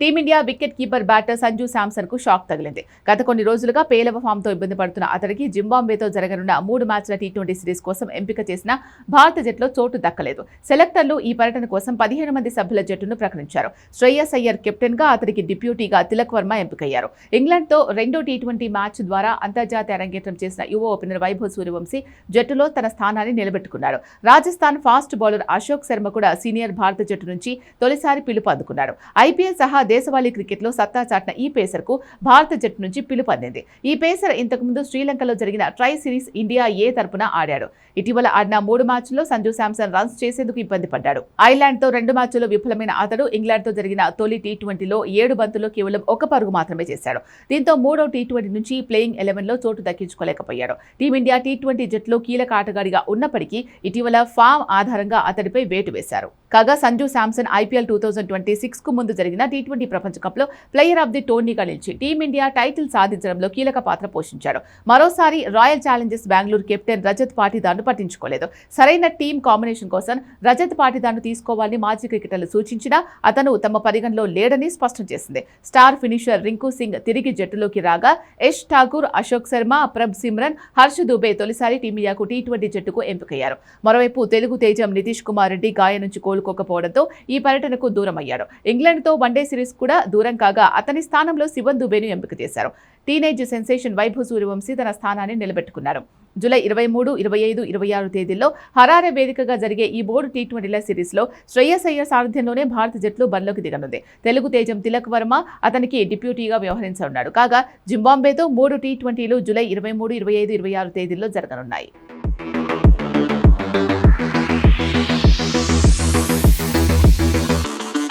Team India wicket keeper batter Sanju Samson కు shock తగిలింది. గత కొన్ని రోజులుగా పేలవ ఫామ్ తో ఇబ్బంది పడుతున్న అతడికి జింబాబ్వేతో జరగనున్న 3 మ్యాచ్ల టీ20 సిరీస్ కోసం ఎంపిక చేసిన భారత జట్టులో చోటు దక్కలేదు. సెలెక్టర్లు ఈ పర్యటన కోసం 15 మంది సభ్యుల జట్టును ప్రకటించారు. శ్రేయస్ అయ్యర్ కెప్టెన్ గా, అతడికి డిప్యూటీగా తిలక్ వర్మ ఎంపికయ్యారు. ఇంగ్లాండ్ తో రెండో టీ20 మ్యాచ్ ద్వారా అంతర్జాతీయ అరంగేట్రం చేసిన యువ ఓపెనర్ వైభవ్ సూర్యవంశీ జట్టులో తన స్థానాన్ని నిలబెట్టుకున్నాడు. రాజస్థాన్ ఫాస్ట్ బౌలర్ అశోక్ శర్మ కూడా సీనియర్ భారత జట్టు నుంచి తొలిసారి పిలుపు అందుకున్నాడు. ఐపీఎల్ సహా దేశవాళీ క్రికెట్లో సత్తా చాటిన ఈ పేసర్ కు భారత జట్టు నుంచి పిలుపు అందింది. ఈ పేసర్ ఇంతకుముందు శ్రీలంకలో జరిగిన ట్రై సిరీస్ ఇండియా ఏ తరపున ఆడాడు. ఇటీవల ఆడిన 3 మ్యాచ్ల్లో సంజు శాంసన్ రన్స్ చేసేందుకు ఇబ్బంది పడ్డాడు. ఐర్లాండ్ తో 2 మ్యాచ్ల్లో విఫలమైన అతడు ఇంగ్లాండ్ తో జరిగిన తొలి టీ20లో 7 బంతుల్లో కేవలం 1 పరుగు మాత్రమే చేశాడు. దీంతో 3వ టీ20 నుంచి ప్లేయింగ్ 11లో చోటు దక్కించుకోలేకపోయాడు. టీమిండియా టీ20 జట్టులో కీలక ఆటగాడిగా ఉన్నప్పటికీ ఇటీవల ఫామ్ ఆధారంగా అతడిపై వేటు వేశారు. కాగా సంజు శాంసన్ ఐపీఎల్ 2026 కు ముందు జరిగిన టీ20 ప్రపంచ కప్ లో ప్లేయర్ ఆఫ్ ది టోర్నీగా నిలిచి టీమిండియా టైటిల్ సాధించడంలో కీలక పాత్ర పోషించాడు. మరోసారి Royal Challengers Bengaluru captain Rajat పాటిదార్ను పట్టించుకోలేదు. సరైన టీం కాంబినేషన్ కోసం రజత్ పాటిదార్ను తీసుకోవాలని మాజీ క్రికెటర్లు సూచించినా అతను తమ పరిగణలో లేడని స్పష్టం చేసింది. స్టార్ ఫినిషర్ రింకు సింగ్ తిరిగి జట్టులోకి రాగా యష్ ఠాకూర్, అశోక్ శర్మ, ప్రభ్ సిమ్రన్, హర్ష్ దుబే తొలిసారి టీమిండియాకు టీ20 జట్టుకు ఎంపికయ్యారు. మరోవైపు తెలుగు తేజం నితీష్ కుమార్ రెడ్డి గాయం నుంచి కోలుకోకపోవడంతో ఈ పర్యటనకు దూరమయ్యాడు. ఇంగ్లాండ్తో వన్డే సిరీస్ కూడా దూరం కాగా అతని స్థానంలో శివన్ దుబేను ఎంపిక చేశారు. టీనేజ్ సెన్సేషన్ వైభవ్ సూర్యవంశీ తన స్థానాన్ని నిలబెట్టుకున్నారు. జూలై 23, 25, 26 తేదీల్లో హరారే వేదికగా జరిగే ఈ 3 టీ20ల సిరీస్లో శ్రేయస్ అయ్యర్ సారథ్యంలోనే భారత జట్లు బరిలోకి దిగనుంది. తెలుగు తేజం తిలక్ వర్మ అతనికి డిప్యూటీగా వ్యవహరించనున్నాడు. కాగా జింబాబ్వేతో 3 టీ20లు జూలై 23, 25, 26 తేదీల్లో జరగనున్నాయి.